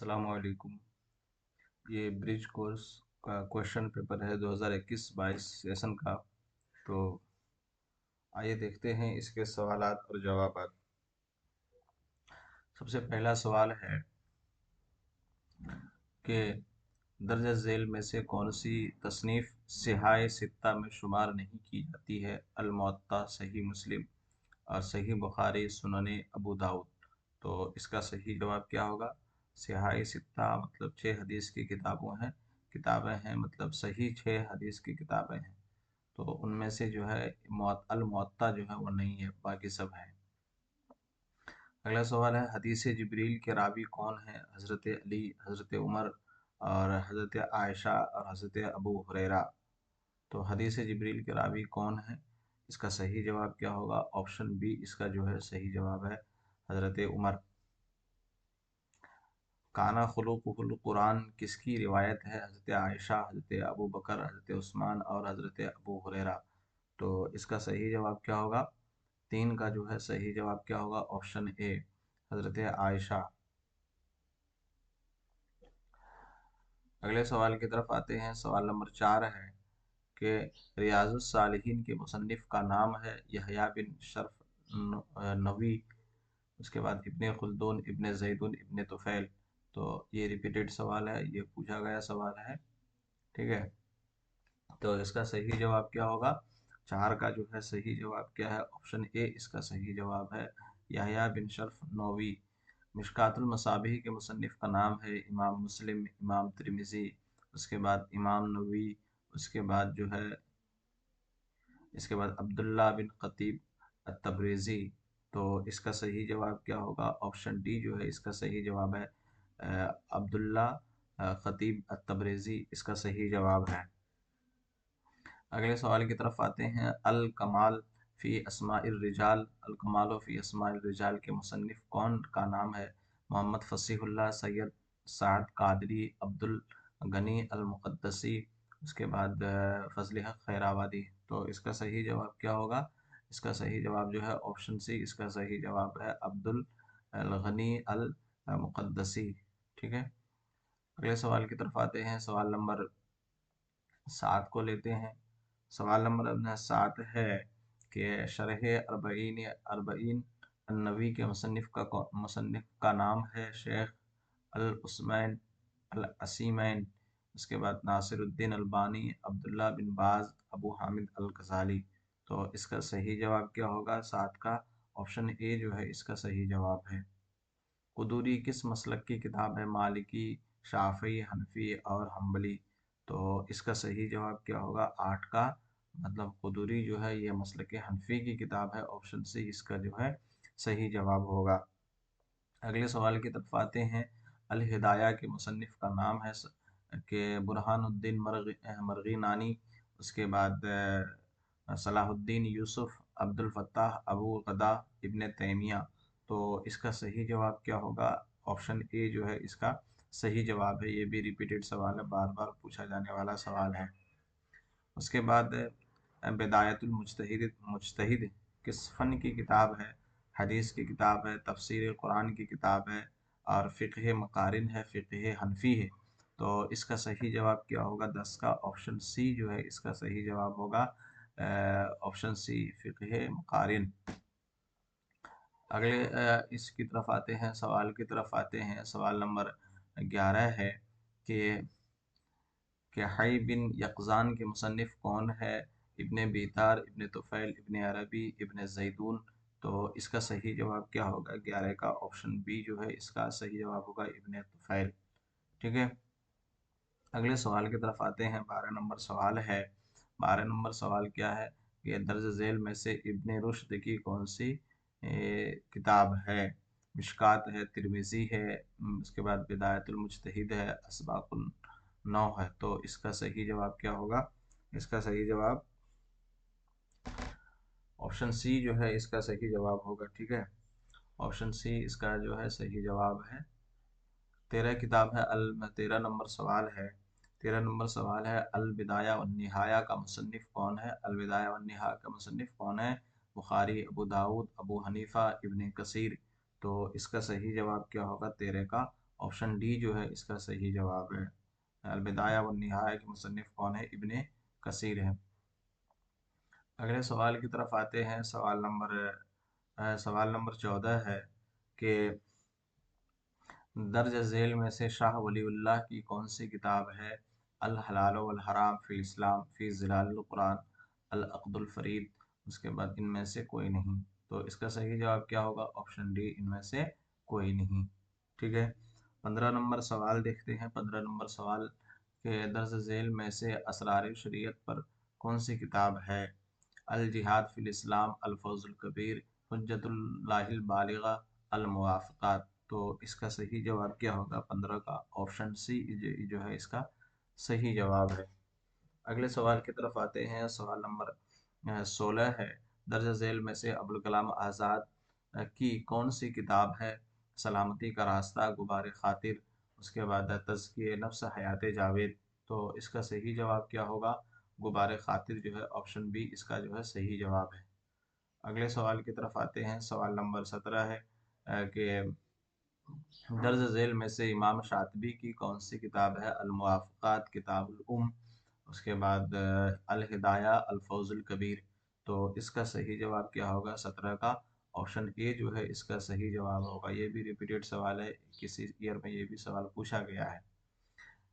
अस्सलामुअलैकुम। ये bridge course का क्वेश्चन पेपर है 2021-22 सेशन का। तो आइए देखते हैं इसके सवालात और जवाबात। सबसे पहला सवाल है कि दर्ज झेल में से कौन सी तसनीफ़ सिहाए सित्ता में शुमार नहीं की जाती है? अल मुअत्ता, सही मुस्लिम और सही बुखारी, सुनने अबू दाऊद। तो इसका सही जवाब क्या होगा? सिहाए सित्ता मतलब 6 हदीस की किताबें हैं, मतलब सही 6 हदीस की किताबें हैं। तो उनमें से जो है अल मुअत्ता जो है वो नहीं है, बाकी सब है। अगला सवाल है, हदीस जिब्रील के रावी कौन है? हज़रत अली, हज़रत उमर और हज़रत आयशा और हज़रत अबू हुरैरा। तो हदीस जिब्रील के रावी कौन है? इसका सही जवाब क्या होगा? ऑप्शन बी इसका जो है सही जवाब है, हज़रत उमर। काना खुलुकुहुल कुरान किसकी रिवायत है? हज़रत आयशा, हज़रत अबू बकर, हज़रत उस्मान और हज़रत अबू हुरैरा। तो इसका सही जवाब क्या होगा? 3 का जो है सही जवाब क्या होगा? ऑप्शन ए, हज़रत आयशा। अगले सवाल की तरफ आते हैं। सवाल नंबर 4 है कि रियाजुस सालिहीन के मुसन्निफ़ का नाम है यहया बिन शर्फ नवी, उसके बाद इब्ने खुल्दून, इब्ने ज़ैदून, इब्ने तुफ़ैल। तो ये रिपीटेड सवाल है, ये पूछा गया सवाल है, ठीक है। तो इसका सही जवाब क्या होगा? 4 का जो है सही जवाब क्या है? ऑप्शन ए इसका सही जवाब है, यहया बिन शर्फ नौवी। मिशकातुल मसाबिह के मुसन्निफ़ का नाम है इमाम मुस्लिम, इमाम तिरमिज़ी, उसके बाद इमाम नववी, उसके बाद जो है इसके बाद अब्दुल्ला बिन खतीब अत-तबरेज़ी। तो इसका सही जवाब क्या होगा? ऑप्शन डी जो है इसका सही जवाब है, अब्दुल्ला खतीब अत-तबरेज़ी इसका सही जवाब है। अगले सवाल की तरफ आते हैं। अल कमाल फ़ी अस्माइर रिजाल, अल कमाल फ़ी अस्माइर रिजाल के मुसन्निफ़ कौन का नाम है? मोहम्मद फ़सीहुल्लाह, सैयद साद कादरी, अब्दुल गनी अल मुक़द्दसी, उसके बाद फ़ज़ल हक़ खैराबादी। तो इसका सही जवाब क्या होगा? इसका सही जवाब जो है ऑप्शन सी इसका सही जवाब है, अब्दुल गनी अल मुक़द्दसी, ठीक है। अगले सवाल की तरफ आते हैं। सवाल नंबर 7 को लेते हैं। सवाल नंबर अपना 7 है कि शरह अरबईन अरबईन अन्नवी के मुसन्निफ़ का नाम है शेख अल उस्मैन अल असीमैन, उसके बाद नासिरुद्दीन अलबानी, अब्दुल्ला बिन बाज, अबू हामिद अल गज़ाली। तो इसका सही जवाब क्या होगा? 7 का ऑप्शन ए जो है इसका सही जवाब है। कुदूरी किस मसलक की किताब है? मालिकी, शाफ़ी, हनफी और हम्बली। तो इसका सही जवाब क्या होगा? 8 का मतलब कुदूरी जो है ये मसलक हनफी की किताब है। ऑप्शन सी इसका जो है सही जवाब होगा। अगले सवाल की तरफ आते हैं। अल हिदाया के मुसन्निफ़ का नाम है कि बुरहानुद्दीन मरगी नानी, उसके बाद सलाहुद्दीन यूसुफ, अब्दुल फत्ताह, अबू गदा, इब्ने तैमिया। तो इसका सही जवाब क्या होगा? ऑप्शन ए जो है इसका सही जवाब है। ये भी रिपीटेड सवाल है, बार बार पूछा जाने वाला सवाल है। उसके बाद बिदायतुल मुज्तहिद, मुज्तहिद किस फ़न की किताब है? हदीस की किताब है, तफसीर कुरान की किताब है और फ़िक़्ह मकारिन है, फ़िक़्ह हनफ़ी है। तो इसका सही जवाब क्या होगा? 10 का ऑप्शन सी जो है इसका सही जवाब होगा, ऑप्शन सी फ़िक़्ह मकारिन। अगले इसकी तरफ आते हैं, सवाल की तरफ आते हैं। सवाल नंबर 11 है कि हई बिन यक़ज़ान के मुसन्निफ़ कौन है? इब्ने बीतार, इब्ने तुफ़ैल, इब्ने अरबी, इब्ने ज़ैदून। तो इसका सही जवाब क्या होगा? 11 का ऑप्शन बी जो है इसका सही जवाब होगा, इब्ने तुफ़ैल, ठीक है। अगले सवाल की तरफ आते हैं। 12 नंबर सवाल है। 12 नंबर सवाल क्या है कि दर्ज झेल में से इब्ने रुश्द की कौन सी किताब है? मिशकात है, तिरमिज़ी है, उसके बाद बिदायतुल मुज्तहिद है, असबाकुन नौ है। तो इसका सही जवाब क्या होगा? इसका सही जवाब ऑप्शन सी जो है इसका सही जवाब होगा, ठीक है। ऑप्शन सी इसका जो है सही जवाब है। 13 नंबर सवाल है। 13 नंबर सवाल है, अल बिदाया व निहाया का मुसन्निफ़ कौन है? अल बिदाया व निहाया का मुसन्निफ़ कौन है? बुखारी, अबू दाऊद, अबू हनीफ़ा, इब्ने कसीर। तो इसका सही जवाब क्या होगा? 13 का ऑप्शन डी जो है इसका सही जवाब है। अलबिदाया व निहाया के मुसन्निफ कौन है? इब्ने कसीर है। अगले सवाल की तरफ आते हैं। सवाल नंबर 14 है कि दर्ज झेल में से शाह वलीउल्लाह की कौन सी किताब है? अल हलाल वल हराम फिल इस्लाम फी ज़िलालिल कुरान, अल अक़दुल फ़रीद, उसके बाद इनमें से कोई नहीं। तो इसका सही जवाब क्या होगा? ऑप्शन डी, इनमें से कोई नहीं। ठीक है। 15 नंबर सवाल देखते हैं। 15 नंबर सवाल के दर्ज झेल में से असरार शरीयत पर कौन सी किताब है? अल जिहाद फिल इस्लाम, अल फौजुल कबीर, हुज्जतुल्लाहिल बालिगा, अल मुवाफ़क़ात। तो इसका सही जवाब क्या होगा? 15 का ऑप्शन सी जो है इसका सही जवाब है। अगले सवाल की तरफ आते हैं। सवाल नंबर 16 है। दर्ज झेल में से अबुल कलाम आज़ाद की कौन सी किताब है? सलामती का रास्ता, गुबार खातिर, उसके बाद तज़किए नफ्स, हयात जावेद। तो इसका सही जवाब क्या होगा? गुबार खातिर जो है ऑप्शन बी इसका जो है सही जवाब है। अगले सवाल की तरफ आते हैं। सवाल नंबर 17 है कि दर्ज झेल में से इमाम शातिबी की कौन सी किताब है? अल मुवाफ़क़ात, किताबुल उम, उसके बाद अल हिदाया, अल फौजुल कबीर। तो इसका सही जवाब क्या होगा? 17 का ऑप्शन ए जो है इसका सही जवाब होगा। ये भी रिपीटेड सवाल है, किसी ईयर में ये भी सवाल पूछा गया है।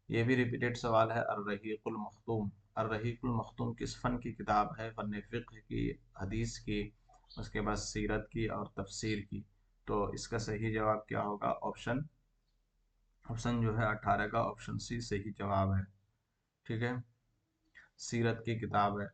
ये भी रिपीटेड सवाल है। अर्रहीकुल मख्तूम, अर्रहीकुल मख्तूम किस फ़न की किताब है? फ़न फ़िक़्ह की, हदीस की, उसके बाद सीरत की और तफसीर की। तो इसका सही जवाब क्या होगा? ऑप्शन जो है 18 का ऑप्शन सी सही जवाब है। ठीक है। सीरत की किताब है।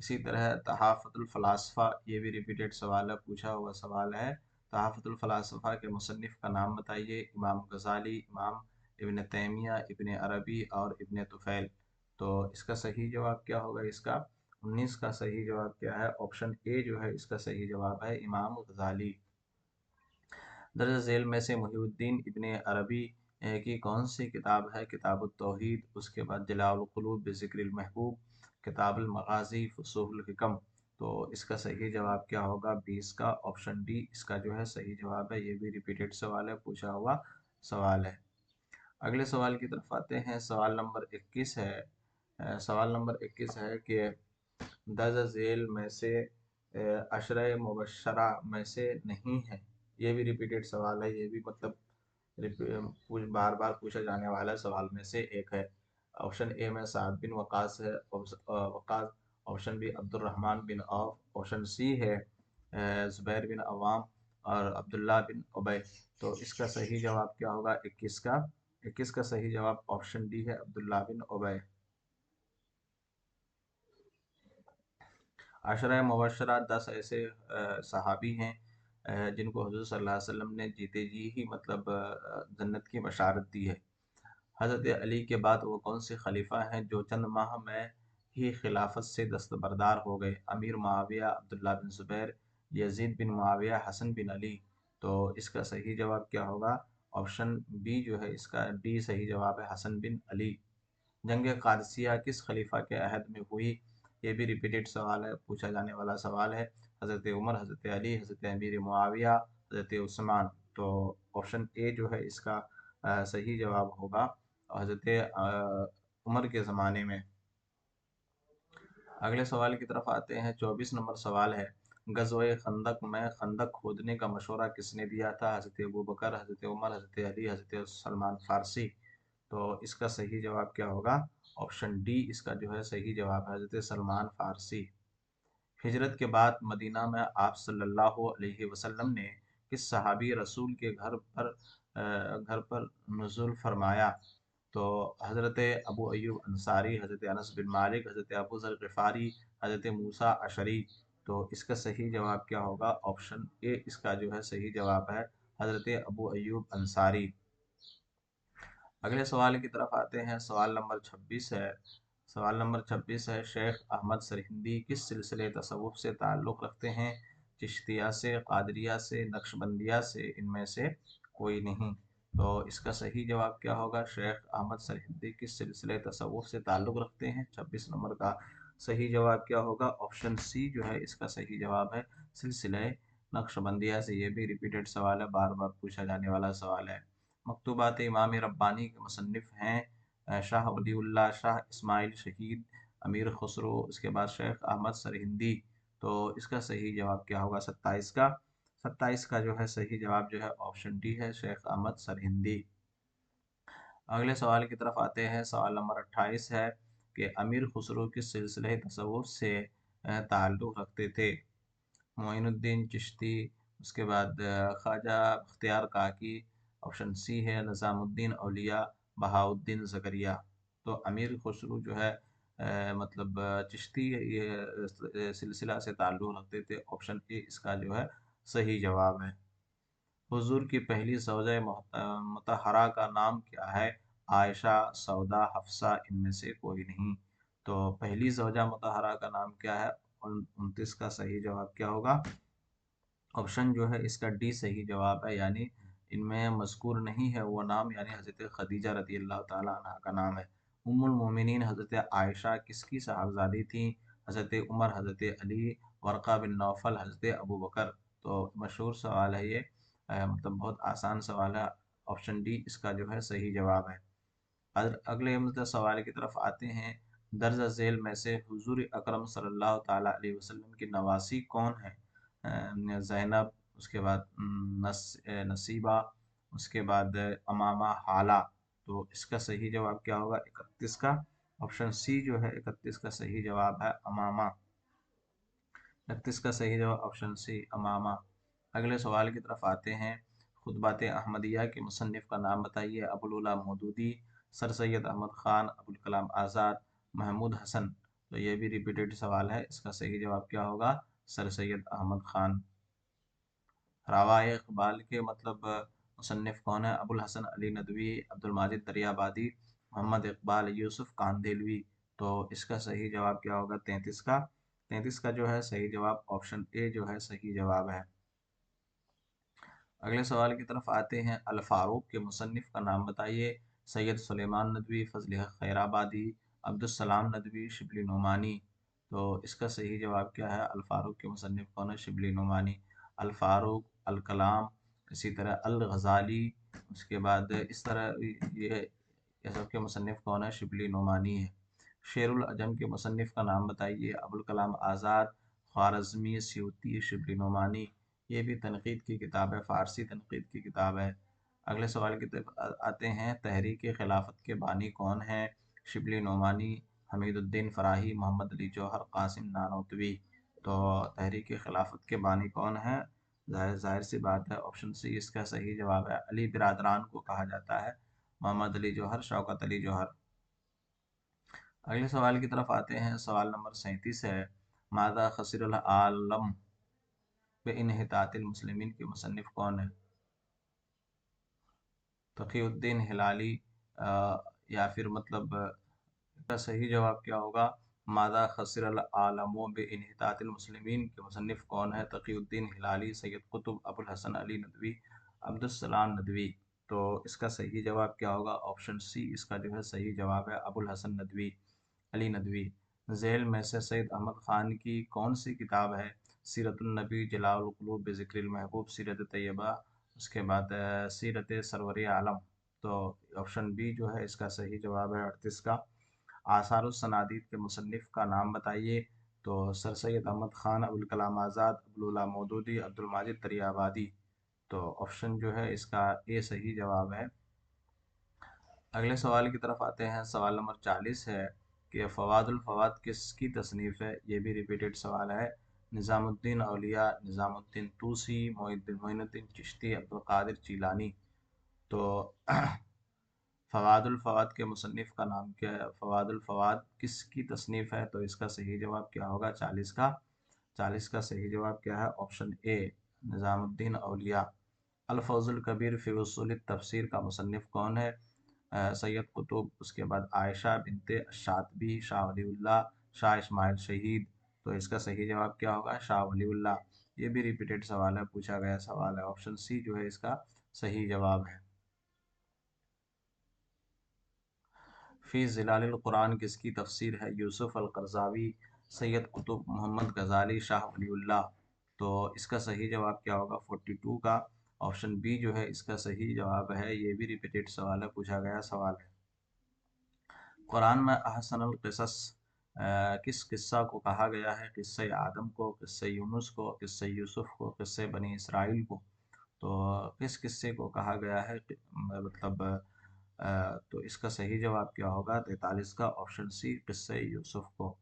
इसी तरह तहाफ़ुल फ़लासफ़ा, ये भी रिपीटेड सवाल है, पूछा हुआ सवाल है। तहाफ़ुल फ़लासफ़ा के मुसन्निफ़ का नाम बताइए। इमाम गज़ाली, इमाम इब्न तैमिया, इब्न अरबी और इब्न तुफ़ैल। तो इसका सही जवाब क्या होगा? इसका 19 का सही जवाब क्या है? ऑप्शन ए जो है इसका सही जवाब है, इमाम गज़ाली। दर्ज झेल में से मुहिउद्दीन इब्न अरबी की कौन सी किताब है? किताबुत तौहीद, उसके बाद जलाउल क़ुलूब बिज़िक्रिल महबूब, किताबुल मग़ाज़ी, फ़ुसूहुल हिकम। तो इसका सही जवाब क्या होगा? 20 का ऑप्शन डी इसका जो है सही जवाब है। ये भी रिपीटेड सवाल है, पूछा हुआ सवाल है। अगले सवाल की तरफ आते हैं। सवाल नंबर 21 है। सवाल नंबर 21 है कि दर्ज झेल में से अशरे मुबशरा में से नहीं है। ये भी रिपीटेड सवाल है। ये भी मतलब बार बार पूछा जाने वाला सवाल में से एक है। ऑप्शन ए में साद बिन वक़ास है, Waqqas. Option B Abdurrahman bin Auf. Option C है ज़ुबैर बिन अवाम और अब्दुल्ला बिन उबय। तो इसका सही जवाब क्या होगा? 21 का सही जवाब ऑप्शन डी है, अब्दुल्ला बिन उबय। अशरा मुबशरा 10 ऐसे सहाबी हैं जिनको हुज़ूर सल्लल्लाहु अलैहि वसल्लम ने जीते जी ही मतलब जन्नत की बशारत दी है। हज़रत अली के बाद वो कौन से खलीफा हैं जो चंद माह में ही खिलाफत से दस्तबरदार हो गए? अमीर मुआविया, अब्दुल्ला बिन ज़ुबैर, यजीद बिन मुआविया, हसन बिन अली। तो इसका सही जवाब क्या होगा? ऑप्शन बी जो है इसका डी सही जवाब है, हसन बिन अली। जंग क़ादसिया किस खलीफा के अहद में हुई? ये भी रिपीटेड सवाल है, पूछा जाने वाला सवाल है। हज़रत उमर, हज़रत अली, हज़रत अमीर मुआविया, हज़रत उस्मान। तो ऑप्शन ए जो है इसका सही जवाब होगा हज़रत उमर के ज़माने में। अगले सवाल की तरफ आते हैं। 24 नंबर सवाल है। गज़वे खंदक में खंदक खोदने का मशवरा किसने दिया था? हज़रत अबू बकर, हज़रत उमर, हज़रत अली, हज़रत सलमान फ़ारसी। तो इसका सही जवाब क्या होगा? ऑप्शन डी इसका जो है सही जवाब है, हज़रत सलमान फ़ारसी। हिजरत के बाद मदीना में आप सल्लल्लाहु अलैहि वसल्लम ने किस सहाबी रसूल के घर पर नुज़ुल फरमाया? तो हज़रत अबू अय्यूब अंसारी, हज़रत अनस बिन मालिक, हज़रत अबू ज़र ग़िफ़ारी, हज़रत मूसा अशरी। तो इसका सही जवाब क्या होगा? ऑप्शन ए इसका जो है सही जवाब है, हज़रत अबू अय्यूब अंसारी। अगले सवाल की तरफ आते हैं। सवाल नंबर 26 है। सवाल नंबर 26 है। शेख अहमद सरहिंदी किस सिलसिले तसव्वुफ़ से ताल्लुक़ रखते हैं? चिश्तिया से, क़ादरिया से, नक्शबंदिया से, इनमें से कोई नहीं। तो इसका सही जवाब क्या होगा? शेख अहमद सरहिंदी किस सिलसिले तसव्वुफ़ से ताल्लुक़ रखते हैं? 26 नंबर का सही जवाब क्या होगा? ऑप्शन सी जो है इसका सही जवाब है, सिलसिले नक्शबंदिया से। ये भी रिपीटेड सवाल है, बार बार पूछा जाने वाला सवाल है। मकतूबात इमाम रब्बानी के मुसन्निफ़ हैं शाह वलीउल्लाह शाह इस्माइल शहीद अमीर खुसरो, उसके बाद शेख अहमद सरहिंदी। तो इसका सही जवाब क्या होगा 27 का? 27 का जो है सही जवाब जो है ऑप्शन डी है, शेख अहमद सरहिंदी। अगले सवाल की तरफ आते हैं। सवाल नंबर 28 है कि अमीर खुसरो किस सिलसिले तसव्वुफ से ताल्लुक़ रखते थे? मोइनुद्दीन चिश्ती, उसके बाद ख्वाजा बख्तियार काकी, ऑप्शन सी है निज़ामुद्दीन औलिया, बहाउद्दीन ज़करिया। तो अमीर खुसरो जो है मतलब चिश्ती ये सिलसिला से ताल्लुक़ रखते थे। ऑप्शन ए इसका जो है सही जवाब है। हुजूर की पहली ज़ौजा मुतहरा का नाम क्या है? आयशा, सौदा, हफ्सा, इनमें से कोई नहीं। तो पहली ज़ौजा मुतहरा का नाम क्या है? 29 का सही जवाब क्या होगा? ऑप्शन जो है इसका डी सही जवाब है, यानी इनमें मज़कूर नहीं है वो नाम, यानी हज़रत खदीजा रज़ी अल्लाह ताला अन्हा का नाम है। उम्मुल मोमिनीन हज़रत आयशा किसकी साहबजादी थी? हज़रत उमर, हज़रत अली, वर्क़ा बिन नौफल, हज़रत अबू बकर। तो मशहूर सवाल है ये, मतलब बहुत आसान सवाल है। ऑप्शन डी इसका जो है सही जवाब है। अगले मतलब सवाल की तरफ आते हैं। दर्ज झेल में से हुजूर अकरम सल्लल्लाहु ताला अलैहि वसल्लम की नवासी कौन है? ज़ैनब, उसके बाद नसीबा, उसके बाद अमामा, हाला। तो इसका सही जवाब क्या होगा 31 का? ऑप्शन सी जो है 31 का सही जवाब है, अमामा। 31 का सही जवाब ऑप्शन सी, अमामा। अगले सवाल की तरफ आते हैं। खुतबात अहमदिया के मुसन्निफ़ का नाम बताइए। अबुल उला मौदूदी, सर सैयद अहमद ख़ान, अबुल कलाम आज़ाद, महमूद हसन। तो ये भी रिपीटेड सवाल है, इसका सही जवाब क्या होगा? सर सैयद अहमद ख़ान। रावाए इक़बाल के मतलब मुसन्निफ़ कौन है? अबुल हसन अली नदवी, अब्दुल माजिद दरियाबादी, मोहम्मद इक़बाल, यूसुफ़ कांदेलवी। तो इसका सही जवाब क्या होगा 33 का? 33 का जो है सही जवाब ऑप्शन ए जो है सही जवाब है। अगले सवाल की तरफ आते हैं। अल फ़ारूक के मुसन्निफ़ का नाम बताइए। सैयद सुलेमान नदवी, फ़ज़ल हक़ खैराबादी, अब्दुस्सलाम नदवी, शिबली नोमानी। तो इसका सही जवाब क्या है? अल फ़ारूक के मुसन्निफ़ कौन है? शिबली नोमानी। अल फ़ारूक, अल कलाम, इसी तरह अल गज़ाली, उसके बाद इस तरह ये सब के मुसन्निफ़ कौन है? शिबली नोमानी है। शेरुल अजम के मुसन्निफ़ का नाम बताइए। अबुल कलाम आज़ाद, ख्वारज़मी, स्यूती, शिबली नोमानी। ये भी तनक़ीद की किताब है, फ़ारसी तनक़ीद की किताब है। अगले सवाल की तरफ आते हैं। तहरीक खिलाफत के बानी कौन हैं? शिबली नोमानी, हमीदुद्दीन फ़राही, मोहम्मद अली जौहर, कासिम नानोतवी। तो तहरीक खिलाफत के बानी कौन है? ज़ाहिर सी बात है, ऑप्शन सी इसका सही जवाब है। अली बिरादरान को कहा जाता है, मोहम्मद अली जौहर, शौकत अली जौहर। अगले सवाल की तरफ आते हैं। सवाल नंबर 37 है। मादा खसिरल आलम व इन्हितातिल मुस्लिमीन के मुसन्निफ़ कौन है? तक़ीउद्दीन हिलाली, या फिर मतलब इसका सही जवाब क्या होगा? मादा खसिरल आलमो बे इन्हितातिल मुस्लिमीन के मुसन्निफ़ कौन है? तक़ीउद्दीन हिलाली, सैयद कुतुब, अबुल हसन अली नदवी, अब्दुस्सलाम नदवी। तो इसका सही जवाब क्या होगा? ऑप्शन सी इसका जो है सही जवाब है, अबुल हसन नदवी, अली नदवी। झेल में से सैयद अहमद ख़ान की कौन सी किताब है? सीरतुन्नबी, जलाउल क़ुलूब बिज़िक्रिल महबूब, सीरत तैयबा, उसके बाद सीरत सरवर आलम। तो ऑप्शन बी जो है इसका सही जवाब है 38 का। आसारुस सनादीद के मुसन्निफ़ का नाम बताइए। तो सर सैयद अहमद ख़ान, अबुल कलाम आज़ाद, अबुल उला मौदूदी, अब्दुल माजिद दरियाबादी। तो ऑप्शन जो है इसका ए सही जवाब है। अगले सवाल की तरफ आते हैं। सवाल नंबर 40 है कि फ़वादुल फ़वाद किसकी तसनीफ़ है? ये भी रिपीटेड सवाल है। निज़ामुद्दीन औलिया, निज़ामुद्दीन तूसी, मोइनुद्दीन चिश्ती, अब्दुल क़ादिर चीलानी। तो फ़वादुल फ़वाद के मुसन्निफ़ का नाम क्या है? फ़वादुल फ़वाद किसकी तसनीफ़ है? तो इसका सही जवाब क्या होगा 40 का? 40 का सही जवाब क्या है? ऑप्शन ए, निज़ामुद्दीन औलिया। अल फ़ौज़ुल कबीर फ़ी उसूल तफ़सीर का मुसन्निफ़ कौन है? सैयद कुतुब, उसके बाद आयशा बिनते शातिबी, शाह वलीउल्लाह, शाह इस्माइल शहीद। तो इसका सही जवाब क्या होगा? शाह वलीउल्लाह। ये भी रिपीटेड सवाल है, पूछा गया सवाल है। ऑप्शन सी जो है इसका सही जवाब है। फ़ी ज़िलालिल कुरान किसकी तफ़सीर है? यूसुफ़ अल क़रज़ावी, सैयद कुतुब, मोहम्मद गज़ाली, शाह वलीउल्लाह। तो इसका सही जवाब क्या होगा 42 का? ऑप्शन बी जो है इसका सही जवाब है। ये भी रिपीटेड सवाल है, पूछा गया सवाल है। कुरान में अहसनुल क़िसस किस किस्सा को कहा गया है? किस्से आदम को, किस्से यूनुस को, किस्से यूसुफ को, किस्से बनी इसराइल को? तो किस किस्से को कहा गया है? मतलब तो इसका सही जवाब क्या होगा? 43 का ऑप्शन सी, किस्से यूसुफ को।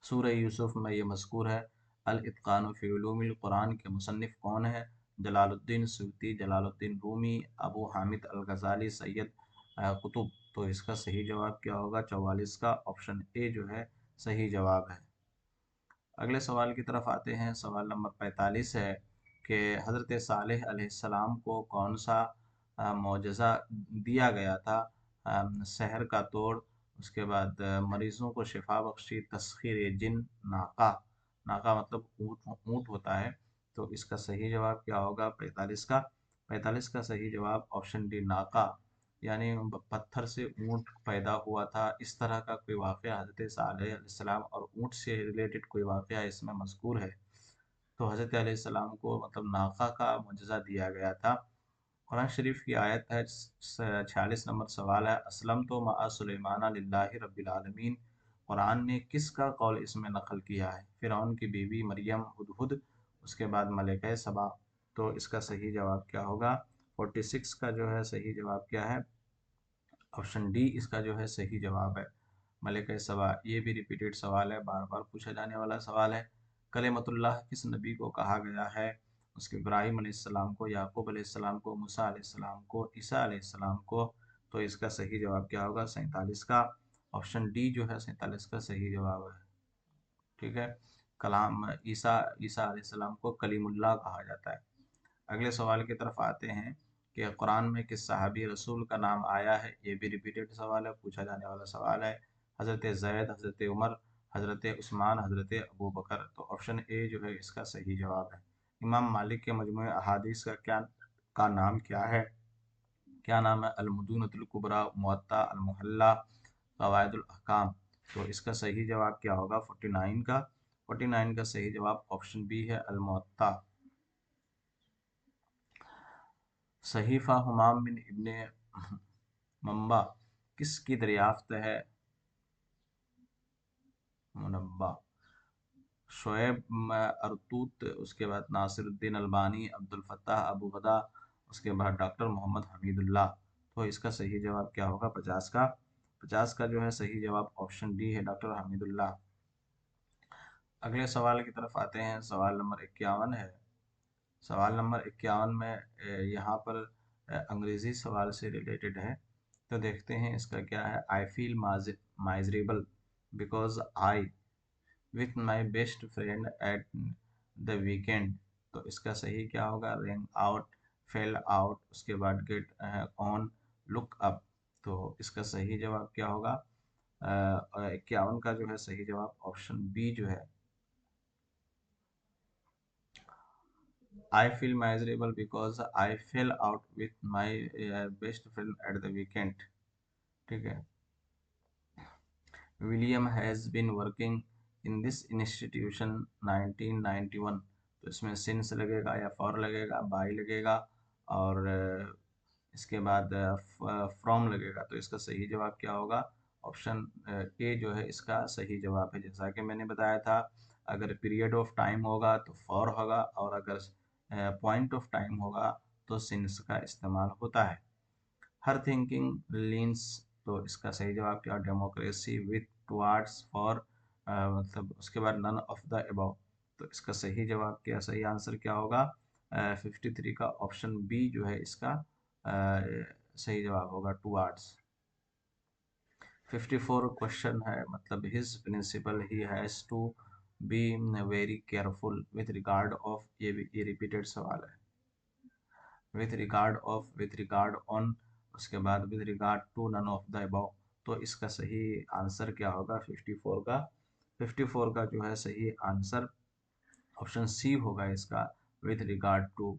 सूरह यूसुफ में ये मज़कूर है। अल इत्क़ान फ़ी उलूमिल कुरान के मुसन्निफ़ कौन है? जलालुद्दीन सूती, जलालुद्दीन रूमी, अबू हामिद अल गज़ाली, सैयद कुतुब। तो इसका सही जवाब क्या होगा? 44 का ऑप्शन ए जो है सही जवाब है। अगले सवाल की तरफ आते हैं। सवाल नंबर 45 है कि हज़रत सालेह अलैहिस्सलाम को कौन सा मोजज़ा दिया गया था? सहर का तोड़, उसके बाद मरीज़ों को शिफा बख्शी, तस्खीर जिन, नाका। नाका मतलब ऊँट, ऊँट होता है। तो इसका सही जवाब क्या होगा? 45 का। 45 का सही जवाब ऑप्शन डी, नाका, यानी पत्थर से ऊँट पैदा हुआ था। इस तरह का कोई वाक़या हज़रत सालेह अलैहिस्सलाम और ऊँट से रिलेटेड कोई वाक़या इसमें मज़कूर है। तो हज़रत अलैहिस्सलाम को मतलब नाका का मुअज्ज़ज़ा दिया गया था। कुरान शरीफ की आयत है 46 नंबर सवाल है, असलम तो मआ सुलेमान लिल्लाहि रब्बिल आलमीन। कुरान ने किसका कौल इसमें नकल किया है? फ़िरौन की बीवी मरियम, हुदहुद, उसके बाद मलिका सबा। तो इसका सही जवाब क्या होगा? 46 का जो है सही जवाब क्या है? ऑप्शन डी इसका जो है सही जवाब है, मलिका सबा। ये भी रिपीटेड सवाल है, बार बार पूछा जाने वाला सवाल है। कलिमतुल्लाह किस नबी को कहा गया है? उसके इब्राहीम अलैहिस्सलाम को, याकूब अलैहिस्सलाम को, मूसा अलैहिस्सलाम को, ईसा अलैहिस्सलाम को। तो इसका सही जवाब क्या होगा? 47 का ऑप्शन डी जो है 47 का सही जवाब है। ठीक है। कलाम ईसा ईसा अलैहिस्सलाम को कलीमुल्लाह कहा जाता है। अगले सवाल की तरफ आते हैं कि कुरान में किस सहाबी रसूल का नाम आया है? ये भी रिपीटेड सवाल है, पूछा जाने वाला सवाल है। हज़रत ज़ैद, हज़रत उमर, हज़रत उस्मान, हज़रत अबू बकर। तो ऑप्शन ए जो है इसका सही जवाब है। इमाम मालिक के मजमूए अहादीस का नाम क्या है? क्या नाम है? अल-मुदूनतुल कुबरा, मुअत्ता, अल-मुहल्ला, क़वाइदुल अहकाम। तो इसका सही जवाब क्या होगा? 49 का। 49 का सही जवाब ऑप्शन बी है, अल-मुअत्ता। सहीफ़ा हुमाम बिन इब्ने मंबा किसकी दरियाफ्त है? मुनब्बा, शोएब अरतूत, उसके बाद नासिरुद्दीन अलबानी, अब्दुल फत्ताह अबू गदा, उसके बाद डॉक्टर मोहम्मद हमीदुल्लाह। तो इसका सही जवाब क्या होगा? 50 का। 50 का जो है सही जवाब ऑप्शन डी है, डॉक्टर हमीदुल्लाह। अगले सवाल की तरफ आते हैं। सवाल नंबर 51 है। सवाल नंबर 51 में यहाँ पर अंग्रेज़ी सवाल से रिलेटेड है। तो देखते हैं इसका क्या है। I feel miserable because I with my best friend at the weekend. तो इसका सही क्या होगा? रैंग आउट, फेल आउट, उसके बाद गेट ऑन, लुक अप। तो इसका सही जवाब क्या होगा? 51 का जो है सही जवाब ऑप्शन बी जो है, I feel miserable because I fell out with my best friend at the weekend। ठीक है। William has been working in this institution 1991। तो इसमें since लगेगा या for लगेगा, by लगेगा, और इसके बाद from लगेगा। तो इसका सही जवाब क्या होगा? ऑप्शन ए जो है इसका सही जवाब है। जैसा कि मैंने बताया था, अगर पीरियड ऑफ टाइम होगा तो for होगा, और अगर पॉइंट ऑफ टाइम होगा तो सिंस का इस्तेमाल होता है। हर थिंकिंग लीन्स, तो इसका सही जवाब क्या? डेमोक्रेसी, विथ, टुवार्ड्स, फॉर, मतलब उसके बाद नन ऑफ द अबव। तो इसका सही जवाब क्या, सही आंसर क्या होगा? 53 का ऑप्शन बी जो है इसका सही जवाब होगा, टुवार्ड्स। 54 क्वेश्चन है, मतलब his principal he has to be very careful with regard of, ये रिपीटेड सवाल है। With regard of, with regard on, उसके बाद with regard to, none of the above. तो इसका सही आंसर क्या होगा? 54 का। 54 का जो है सही आंसर ऑप्शन सी होगा इसका, विथ रिगार्ड टू।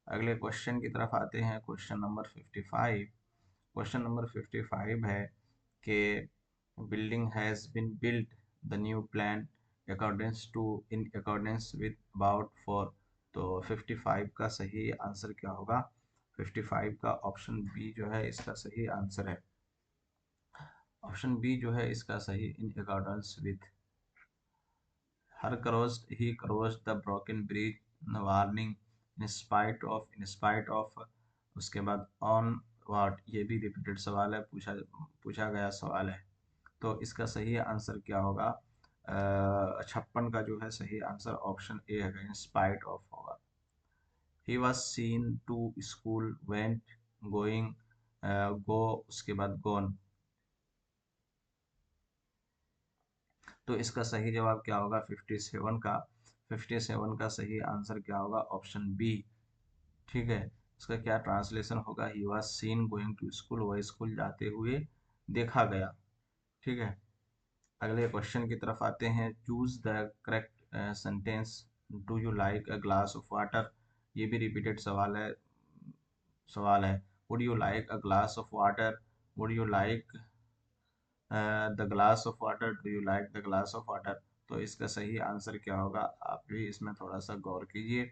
अगले क्वेश्चन की तरफ आते हैं। Question number 55। क्वेश्चन नंबर 55 है कि building has been built the new plan accordance to, in accordance with, about, for. तो 55 का सही आंसर क्या होगा? 55 का ऑप्शन बी जो है इसका सही आंसर है। ऑप्शन बी जो है इसका सही, इन accordance with her crossed he crossed the broken bridge warning in spite of उसके बाद ऑन व्हाट, ये भी रिपीटेड सवाल है, पूछा पूछा गया सवाल है। तो इसका सही आंसर क्या होगा? 56 का जो है सही आंसर ऑप्शन ए है, इन स्पाइट ऑफ होगा। He was seen to school went going go उसके बाद गोन। तो इसका सही जवाब क्या होगा? 57 का, 57 का सही आंसर क्या होगा? Option B. ठीक है, इसका क्या ट्रांसलेशन होगा? He was seen going to school, वह स्कूल जाते हुए देखा गया। ठीक है, अगले क्वेश्चन की तरफ आते हैं। Choose the correct sentence. Do you like a glass of water, ये भी रिपीटेड सवाल है। Would you like a glass of water, would you like the glass of water, do you like the glass of water. तो इसका सही answer क्या होगा? आप भी इसमें थोड़ा सा गौर कीजिए।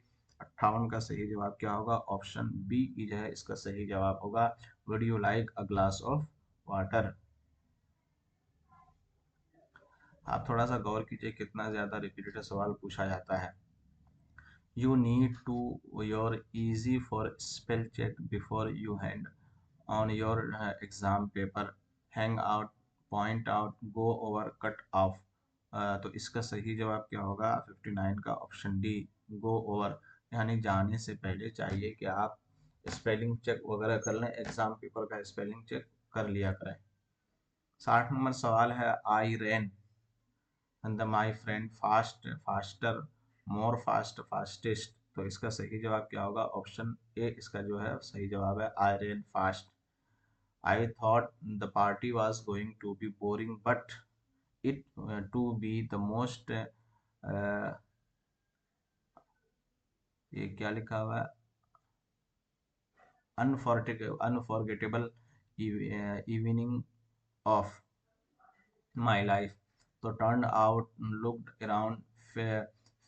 58 का सही जवाब क्या होगा? ऑप्शन बी की जो है इसका सही जवाब होगा, would you like a glass of water. आप थोड़ा सा गौर कीजिए कितना ज्यादा रिपीटेड सवाल पूछा जाता है। You need to your easy for spell check before you hand on your exam paper. Hang out, point out, go over, cut off. तो इसका सही जवाब क्या होगा? 59 का ऑप्शन डी, गो ओवर, यानी जाने से पहले चाहिए कि आप स्पेलिंग चेक वगैरह कर लें, एग्जाम पेपर का स्पेलिंग चेक कर लिया करें। 60 नंबर सवाल है। I ran and my friend fast faster more fast fastest. तो इसका सही जवाब क्या होगा? ऑप्शन ए इसका जो है सही जवाब है, I ran fast. I thought the party was going to be boring but it to be the most, ये क्या लिखा हुआ है, unforgettable evening of my life. तो turned out, looked around,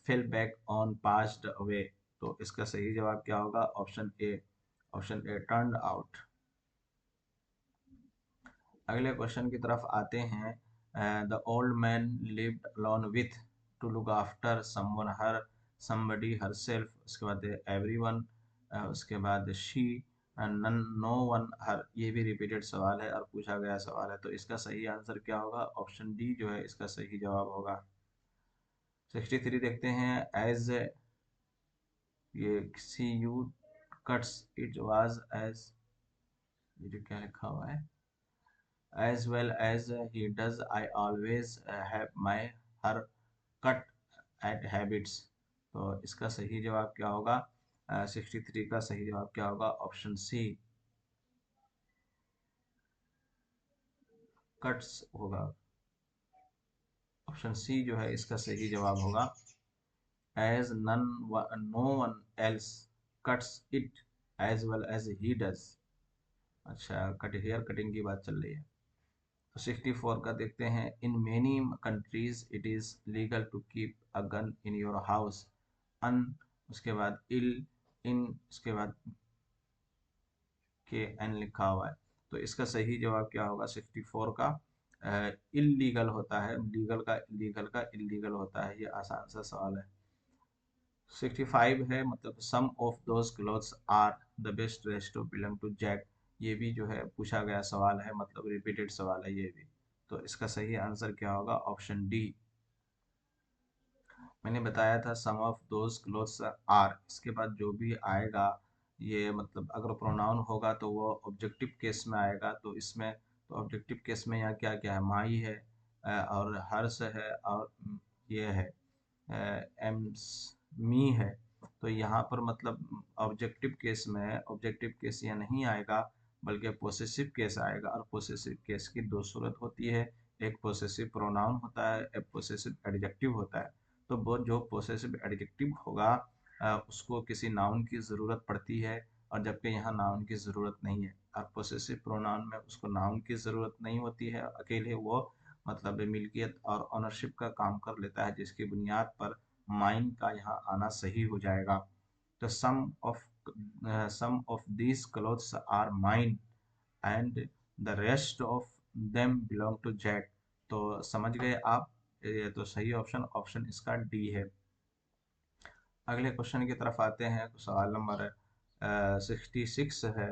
fell back on, passed away। तो इसका सही जवाब क्या होगा? Option A, option A turned out। अगले क्वेश्चन की तरफ आते हैं। The old man lived alone with to look after someone her somebody her self, उसके बाद एवरीवन, उसके बाद शी नन नो वन हर, ये भी रिपीटेड सवाल है और पूछा गया सवाल है। तो इसका सही आंसर क्या होगा? ऑप्शन डी जो है इसका सही जवाब होगा। 63 देखते हैं। एज ये see you cuts it was as, ये जो क्या लिखा हुआ है, as well as he does I always have my her cut at habits। तो इसका सही जवाब क्या होगा? 63 का सही जवाब क्या होगा? ऑप्शन सी, कट्स होगा। ऑप्शन सी जो है इसका सही जवाब होगा, as no one else cuts it as well as he does। अच्छा, कट हेयर कटिंग की बात चल रही है। तो 64 का देखते हैं। In many countries it is legal to keep a gun in your house, अन उसके बाद इल इन उसके बाद के एन लिखा हुआ है। तो इसका सही जवाब क्या होगा? 64 का इलीगल होता है, लीगल का इलीगल होता है। ये आसान सा सवाल है। 65 है, मतलब some of those clothes are the best dress to belong to Jack. ये भी जो है पूछा गया सवाल है, मतलब रिपीटेड सवाल है ये भी। तो इसका सही आंसर क्या होगा? Option D. मैंने बताया था सम ऑफ दोज क्लोथ्स आर, इसके बाद जो भी आएगा ये मतलब अगर प्रोनाउन होगा तो वो ऑब्जेक्टिव केस में आएगा। तो इसमें तो ऑब्जेक्टिव केस में यहाँ क्या क्या है? माई है और हर्ष है और ये है एम्स मी है। तो यहाँ पर मतलब ऑब्जेक्टिव केस में ऑब्जेक्टिव केस यहाँ नहीं आएगा, बल्कि पोसेसिव केस आएगा। और पोसेसिव केस की दो सूरत होती है, एक पोसेसिव प्रोनाउन होता है, एक पोसेसिव एडजेक्टिव होता है। तो वो जो पोसेसिव एडजेक्टिव होगा उसको किसी नाउन की ज़रूरत पड़ती है, और जबकि यहाँ नाउन की ज़रूरत नहीं है। और पोसेसिव प्रोनाउन में उसको नाउन की ज़रूरत नहीं होती है, अकेले वो मतलब मिल्कियत और ऑनरशिप का काम कर लेता है, जिसकी बुनियाद पर माइन का यहाँ आना सही हो जाएगा। The sum of these clothes are mine and the rest of them belong to Jack. तो समझ गए आप? ये तो सही ऑप्शन इसका डी है। अगले क्वेश्चन की तरफ आते हैं। सवाल नंबर 66 है।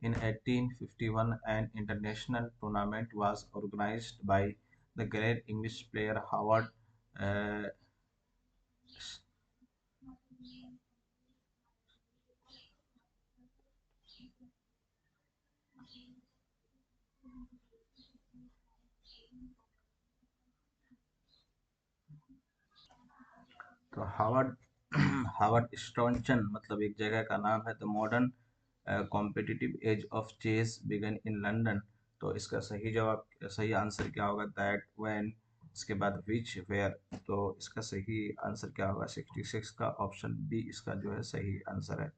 In 1851 an international tournament was organised by the great English player Howard. तो हावर्ड हावर्ड स्टोनचन मतलब एक जगह का नाम है। The modern competitive age of chess began in London. तो इसका सही आंसर क्या होगा? That when. इसके बाद विच वेयर। तो इसका सही आंसर क्या होगा? 66 का ऑप्शन बी इसका जो है सही आंसर है।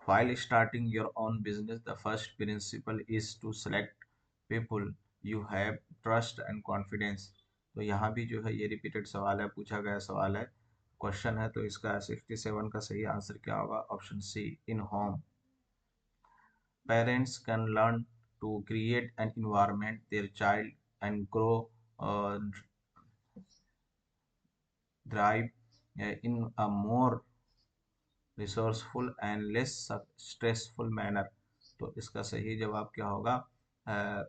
While starting your own business, the first principle is to select people you have trust and confidence। तो यहाँ भी जो है ये रिपीटेड सवाल है, पूछा गया सवाल है, क्वेश्चन है। तो इसका 67 का सही आंसर क्या होगा? Option C, in home. Parents can learn to create an environment their child and grow thrive in a more resourceful and less stressful manner. तो इसका सही जवाब क्या होगा? अ,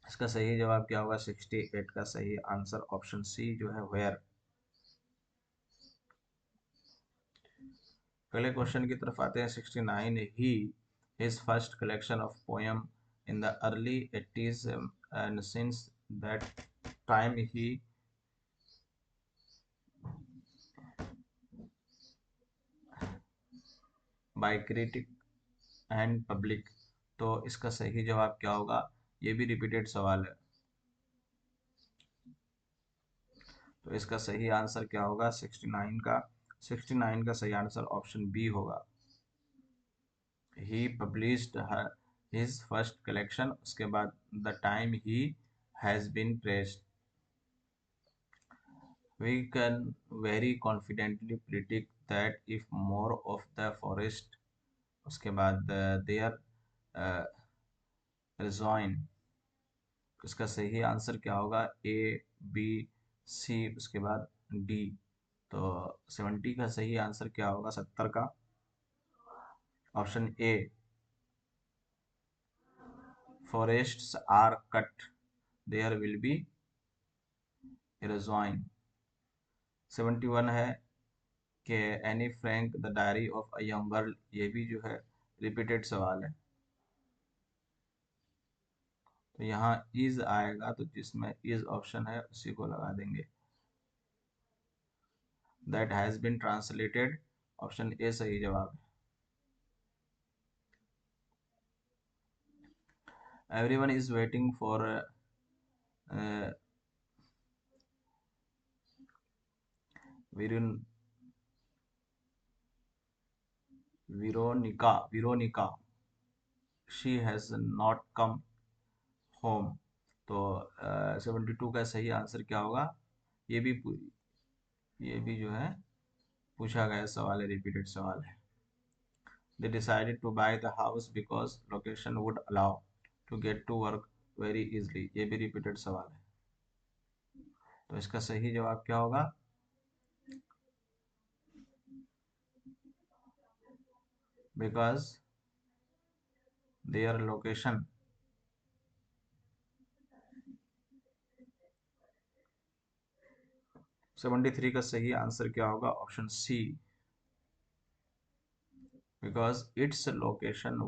इसका सही जवाब क्या होगा? 68 का सही आंसर ऑप्शन सी जो है वेयर। अगले क्वेश्चन की तरफ आते हैं। 69 he his first collection of poem in the early 80s and since that time he by critic and public. तो इसका सही जवाब क्या होगा? ये भी रिपीटेड सवाल है। तो इसका सही आंसर क्या होगा? 69 का सही आंसर ऑप्शन बी होगा। He published his first collection, उसके बाद the time he has been pressed. We can very confidently predict that if more of the forest, उसके बाद देयर रिजॉइन। इसका सही आंसर क्या होगा? ए, बी, सी, उसके बाद डी। तो 70 का सही आंसर क्या होगा? 70 का option A, forests are cut, there will be erosion। 71 है कि Anne Frank the diary of a young girl. ये भी जो है रिपीटेड सवाल है। तो यहाँ इज आएगा, तो जिसमें इज ऑप्शन है उसी को लगा देंगे। That has been translated, option A सही जवाब है। Everyone is waiting for Veronica she has not come home. तो 72 का सही आंसर क्या होगा? ये भी ये भी जो है पूछा गया सवाल है, रिपीटेड सवाल है। They decided to buy the house because location would allow to get to work very easily. ये भी रिपीटेड सवाल है। तो इसका सही जवाब क्या होगा? Because their location. 73 का सही आंसर क्या होगा? Option C, because its location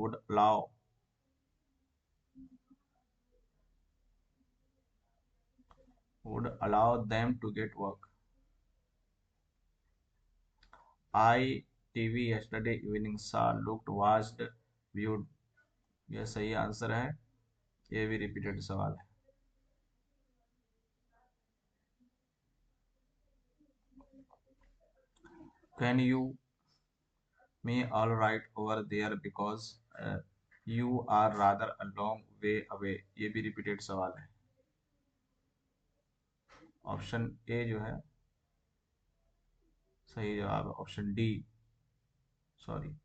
would allow them to get work। I TV yesterday evening saw looked watched viewed। यह सही आंसर है। ये भी रिपीटेड सवाल है। Can you me all right over there because you are rather a long way away। ये भी repeated सवाल है। ऑप्शन ए जो है सही जवाब है option D, sorry.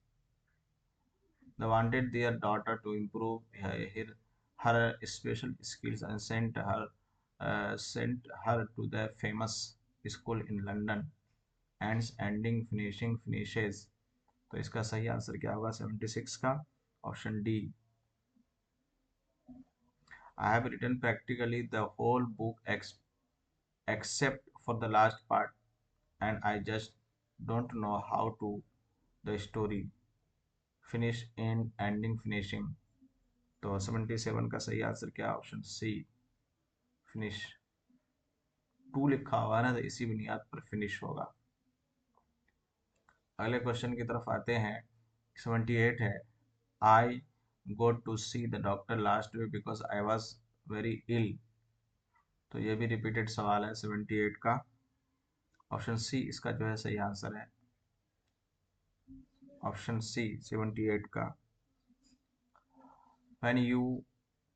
They wanted their daughter to improve her special skills and sent her to the famous school in London and ending finishing finishes। तो इसका सही आंसर क्या होगा 76 का? Option D. I have written practically the whole book except for the last part and I just don't know how to the story finish and ending finishing। तो 77 का सही answer क्या? Option C, finish. टू लिखा हुआ है ना, तो इसी बुनियाद पर फिनिश होगा। अगले क्वेश्चन की तरफ आते हैं। 78 है, I got to see the doctor last week because I was very ill. तो ये भी रिपीटेड सवाल है 78 का। ऑप्शन सी इसका जो है सही आंसर है, ऑप्शन सी 78 का। When you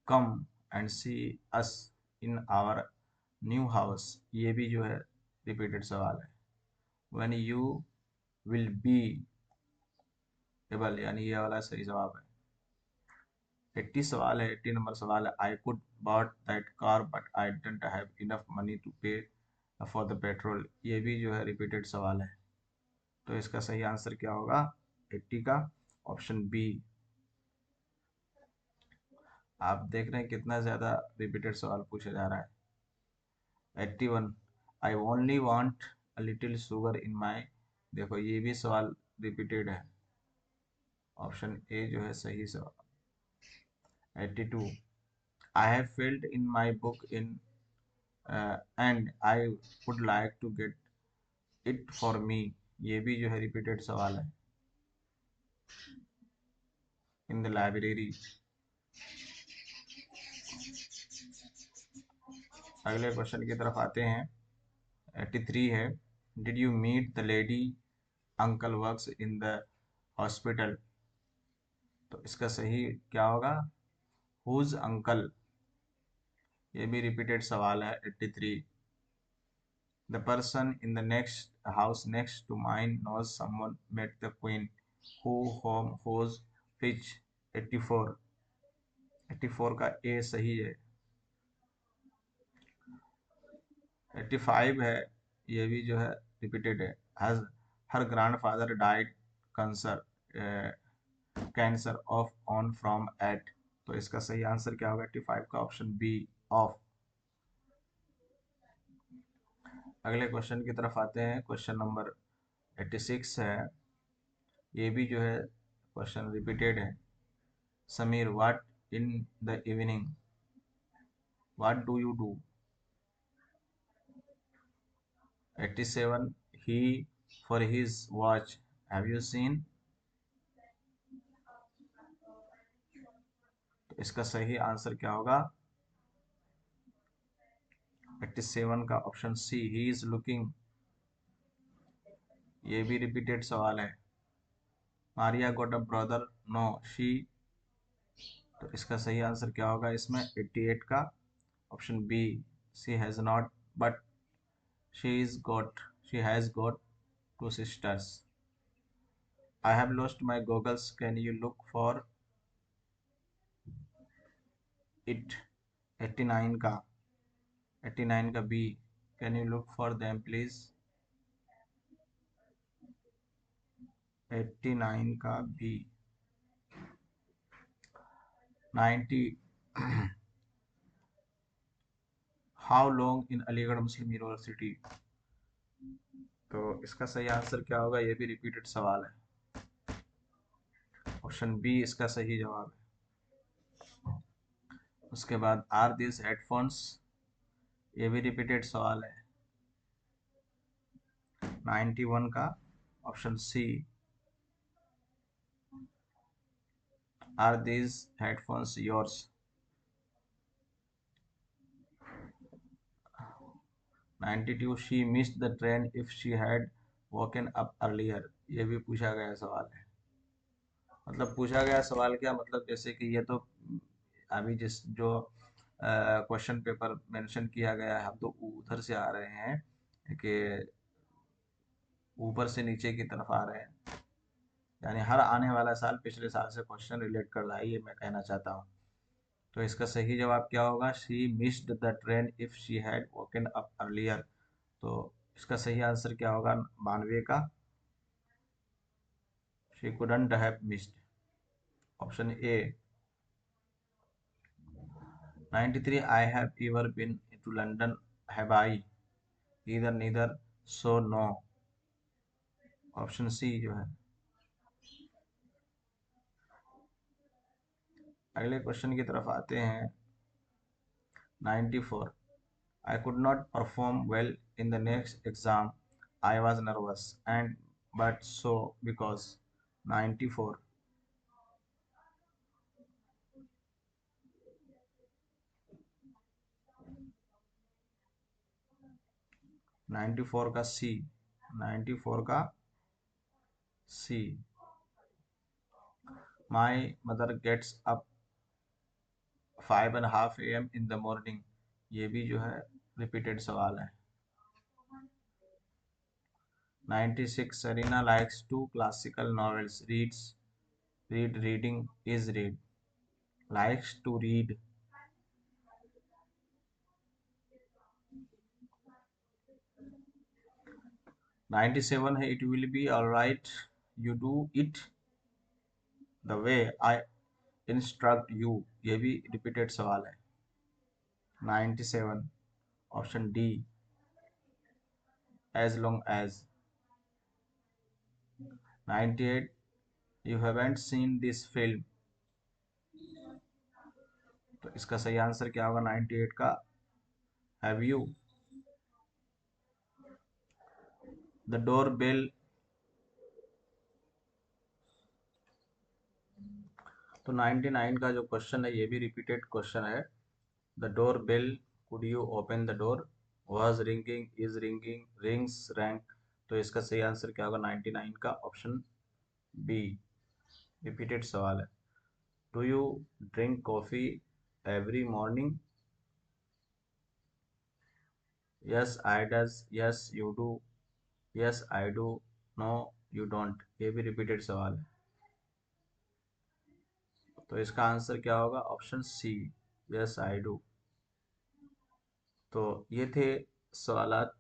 come and see us in our new house, ये भी जो है रिपीटेड सवाल है। When you will be able, यानी ये वाला सही जवाब है। 80 सवाल है, 80 नंबर सवाल है। I could bought that car but I didn't have enough money to pay for the petrol, ये भी जो है रिपीटेड सवाल है। तो इसका सही आंसर क्या होगा 80 का? Option B. आप देख रहे हैं कितना ज्यादा रिपीटेड सवाल पूछा जा रहा है। 81, I only want a little sugar in my, देखो ये भी सवाल रिपीटेड है। ऑप्शन ए जो है सही सवाल। 82, I have failed in my book in and I would like to get it for me, ये भी जो है रिपीटेड सवाल है। In the library. अगले क्वेश्चन की तरफ आते हैं। 83 है, did you meet the lady uncle works in the hospital, तो इसका सही क्या होगा? हुज अंकल, ये भी रिपीटेड सवाल है 83। The person in the next house next to mine knows someone met the queen who whom whose pitch. 84, 84 का ए सही है। 85 है, ये भी जो है रिपीटेड है। Has her grandfather died cancer cancer of on from eight, तो इसका सही आंसर क्या होगा 85 का? Option B, of. अगले क्वेश्चन की तरफ आते हैं। क्वेश्चन नंबर 86 है, ये भी जो है क्वेश्चन रिपीटेड है। Sameer, what in the evening, what do you do. 87, he for his watch have you seen, तो इसका सही आंसर क्या होगा 87 का? Option C, he is looking, ये भी रिपीटेड सवाल है। Maria got a brother, no she, तो इसका सही आंसर क्या होगा इसमें 88 का? Option B, she has not but she is got she has got two sisters. I have lost my goggles can you look for it. 89 का, 89 का B, can you look for them please. 89 का B. 90, how long in Aligarh Muslim University, तो इसका सही answer क्या होगा? ये भी रिपीटेड सवाल है। ऑप्शन बी इसका सही जवाब है। उसके बाद आर दिस हेडफोन्स, ये भी रिपीटेड सवाल है। 91 का option C, are this headphones yours. 92, she missed the train if she had woken up earlier, ये भी पूछा गया सवाल है। मतलब पूछा गया सवाल क्या मतलब, जैसे कि ये तो अभी जिस जो क्वेश्चन पेपर मेंशन किया गया है, हम तो उधर से आ रहे हैं कि ऊपर से नीचे की तरफ आ रहे हैं, यानी हर आने वाला साल पिछले साल से क्वेश्चन रिलेट कर रहा है, ये मैं कहना चाहता हूँ। तो इसका सही जवाब क्या होगा? She missed the train if she had woken up earlier. तो इसका सही आंसर क्या होगा 92 का? She couldn't have missed, option A. 93 I have ever been to London, have I? Either neither, so no, option C जो है। अगले question की तरफ आते हैं। 94 I could not perform well in the next exam. I was nervous and but so because 94 94 का सी, 94 का सी। My mother gets up 5:30 a.m. in the morning, ये भी जो है रिपीटेड सवाल है। 96 Serena likes two classical novels, reading is read, likes to read। 97 है it will be alright, you do it the way I instruct you, ये भी repeated सवाल है। 97 option D, as long as। 98 you haven't seen this film, तो इसका सही answer क्या होगा 98 का? Have you? The door bell, तो 99 का जो क्वेश्चन है ये भी रिपीटेड क्वेश्चन है। The door bell, could you open the door, was ringing, is ringing, rings, rank. तो इसका सही आंसर क्या होगा 99 का? ऑप्शन बी, रिपीटेड सवाल है। Do you drink coffee every morning? Yes I does, yes you do, yes I do, no you don't, ये भी रिपीटेड सवाल है। तो इसका आंसर क्या होगा? Option C, yes I do. तो ये थे सवालात।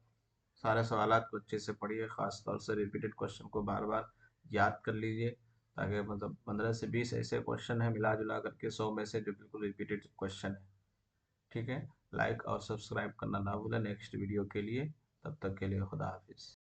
सारे सवालात को अच्छे से पढ़िए, ख़ास तौर से रिपीटेड क्वेश्चन को बार बार याद कर लीजिए, ताकि मतलब 15 से 20 ऐसे क्वेश्चन हैं मिला जुला करके 100 में से जो बिल्कुल रिपीटेड क्वेश्चन है। ठीक है, लाइक और सब्सक्राइब करना ना भूलें नेक्स्ट वीडियो के लिए। तब तक के लिए खुदा हाफिज़।